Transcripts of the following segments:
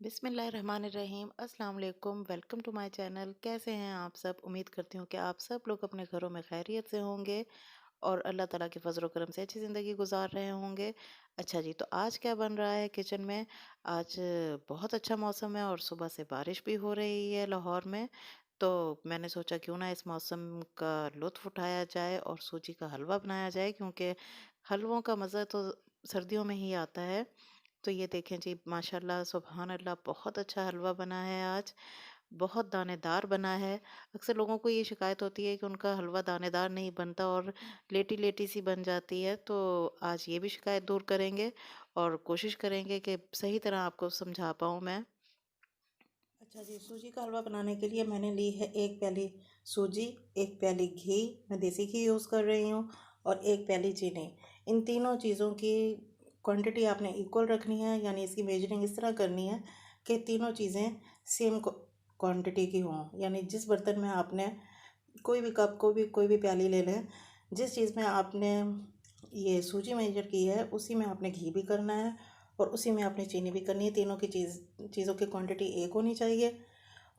बिस्मिल्लाहिर्रहमानिर्रहीम अस्सलाम वालेकुम। Welcome to my channel. कैसे हैं आप सब? उम्मीद करती हूँ कि आप सब लोग अपने घरों में खैरियत से होंगे और अल्लाह ताला के फजल व करम से अच्छी ज़िंदगी गुजार रहे होंगे। अच्छा जी, तो आज क्या बन रहा है किचन में? आज बहुत अच्छा मौसम है और सुबह से बारिश भी हो रही है लाहौर में। तो मैंने सोचा क्यों ना इस मौसम का लुत्फ़ उठाया जाए और सूजी का हलवा बनाया जाए, क्योंकि हलवों का मज़ा तो सर्दियों में ही आता है। तो ये देखें जी, माशाल्लाह सुभान अल्लाह, बहुत अच्छा हलवा बना है आज। बहुत दानेदार बना है। अक्सर लोगों को ये शिकायत होती है कि उनका हलवा दानेदार नहीं बनता और लेटी-लेटी सी बन जाती है। तो आज ये भी शिकायत दूर करेंगे और कोशिश करेंगे कि सही तरह आपको समझा पाऊँ मैं। अच्छा जी, सूजी का हलवा बनाने के लिए मैंने ली है 1 प्याली सूजी, 1 प्याली घी, मैं देसी घी यूज़ कर रही हूँ, और 1 प्याली चीनी। इन तीनों चीज़ों की क्वांटिटी आपने इक्वल रखनी है, यानी इसकी मेजरिंग इस तरह करनी है कि तीनों चीज़ें सेम क्वांटिटी की हों। यानी जिस बर्तन में आपने कोई भी कप को भी कोई भी प्याली ले लें, जिस चीज़ में आपने ये सूजी मेजर की है उसी में आपने घी भी करना है और उसी में आपने चीनी भी करनी है। तीनों की चीज़ों की क्वांटिटी एक होनी चाहिए।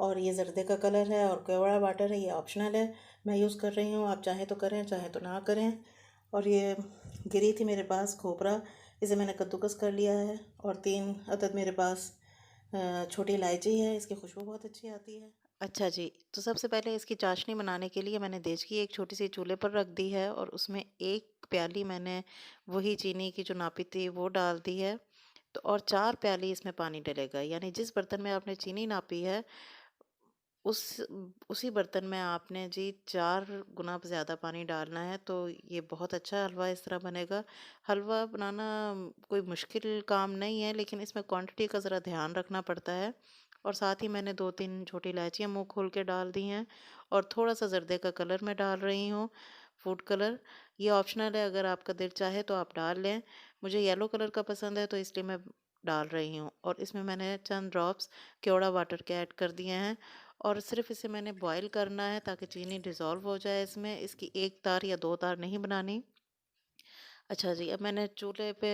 और ये जर्दे का कलर है और केवड़ा वाटर है, ये ऑप्शनल है। मैं यूज़ कर रही हूँ, आप चाहें तो करें चाहे तो ना करें। और ये गिरी थी मेरे पास खोपरा, इसे मैंने कद्दूकस कर लिया है। और 3 अदद मेरे पास छोटी इलायची है, इसकी खुशबू बहुत अच्छी आती है। अच्छा जी, तो सबसे पहले इसकी चाशनी बनाने के लिए मैंने देचकी एक छोटी-सी चूल्हे पर रख दी है और उसमें 1 प्याली मैंने वही चीनी की जो नापी थी वो डाल दी है। तो और 4 प्याली इसमें पानी डलेगा, यानी जिस बर्तन में आपने चीनी नापी है उस उसी बर्तन में आपने जी 4 गुना ज़्यादा पानी डालना है। तो ये बहुत अच्छा हलवा इस तरह बनेगा। हलवा बनाना कोई मुश्किल काम नहीं है, लेकिन इसमें क्वांटिटी का ज़रा ध्यान रखना पड़ता है। और साथ ही मैंने 2-3 छोटी इलायचियाँ मुँह खोल के डाल दी हैं और थोड़ा-सा ज़र्दे का कलर मैं डाल रही हूँ, फूड कलर। ये ऑप्शनल है, अगर आपका दिल चाहे तो आप डाल लें। मुझे येलो कलर का पसंद है तो इसलिए मैं डाल रही हूँ। और इसमें मैंने चंद ड्रॉप्स केवड़ा वाटर के ऐड कर दिए हैं और सिर्फ़ इसे मैंने बॉयल करना है ताकि चीनी डिज़ोल्व हो जाए इसमें। इसकी 1 तार या 2 तार नहीं बनानी। अच्छा जी, अब मैंने चूल्हे पे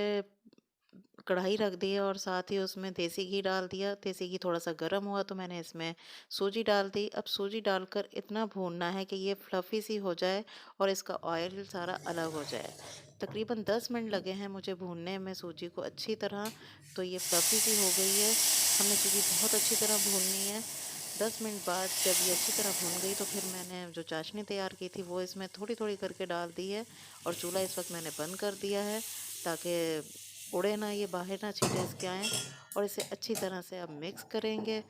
कढ़ाई रख दी है और साथ ही उसमें देसी घी डाल दिया। देसी घी थोड़ा-सा गर्म हुआ तो मैंने इसमें सूजी डाल दी। अब सूजी डालकर इतना भूनना है कि ये फ्लफ़ी सी हो जाए और इसका ऑयल सारा अलग हो जाए। तकरीबन 10 मिनट लगे हैं मुझे भूनने में सूजी को अच्छी तरह। तो ये फ्लफ़ी सी हो गई है। हमने सूजी बहुत अच्छी तरह भूननी है। 10 मिनट बाद जब ये अच्छी तरह भून गई तो फिर मैंने जो चाशनी तैयार की थी वो इसमें थोड़ी-थोड़ी करके डाल दी है और चूल्हा इस वक़्त मैंने बंद कर दिया है ताकि उड़े ना, ये बाहर ना छींटे इसके आएँ। और इसे अच्छी तरह से अब मिक्स करेंगे।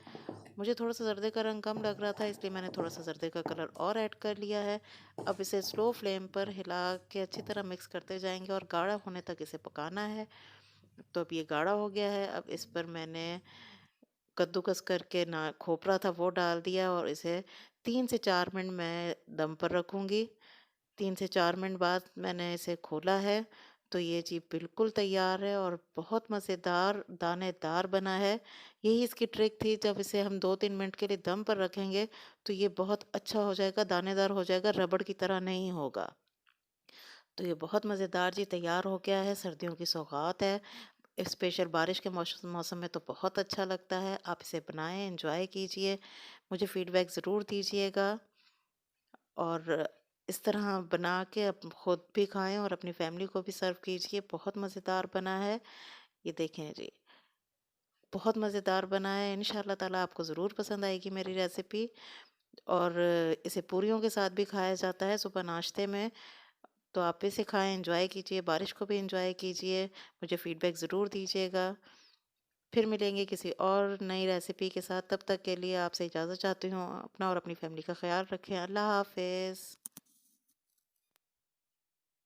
मुझे थोड़ा-सा ज़र्दे का रंग कम लग रहा था इसलिए मैंने थोड़ा-सा ज़र्दे का कलर और ऐड कर लिया है। अब इसे स्लो फ्लेम पर हिला के अच्छी तरह मिक्स करते जाएँगे और गाढ़ा होने तक इसे पकाना है। तो अब ये गाढ़ा हो गया है। अब इस पर मैंने कद्दूकस करके ना खोपरा था वो डाल दिया और इसे 3 से 4 मिनट मैं दम पर रखूँगी। 3 से 4 मिनट बाद मैंने इसे खोला है, तो ये जी बिल्कुल तैयार है और बहुत मज़ेदार दानेदार बना है। यही इसकी ट्रिक थी, जब इसे हम 2-3 मिनट के लिए दम पर रखेंगे, तो ये बहुत अच्छा हो जाएगा, दानेदार हो जाएगा, रबड़ की तरह नहीं होगा। तो ये बहुत मज़ेदार जी तैयार हो गया है, सर्दियों की सौगात है। स्पेशल बारिश के मौसम में तो बहुत अच्छा लगता है। आप इसे बनाएँ, एन्जॉय कीजिए। मुझे फ़ीडबैक ज़रूर दीजिएगा और इस तरह बना के आप खुद भी खाएँ और अपनी फैमिली को भी सर्व कीजिए। बहुत मज़ेदार बना है। ये देखें जी, बहुत मज़ेदार बना है। इंशाअल्लाह ताला आपको ज़रूर पसंद आएगी मेरी रेसिपी। और इसे पूरियों के साथ भी खाया जाता है सुबह नाश्ते में। तो आप इसे खाएँ, एन्जॉय कीजिए, बारिश को भी एन्जॉय कीजिए। मुझे फ़ीडबैक ज़रूर दीजिएगा। फिर मिलेंगे किसी और नई रेसिपी के साथ। तब तक के लिए आपसे इजाज़त चाहती हूँ। अपना और अपनी फैमिली का ख़्याल रखें। अल्लाह हाफ़िज़।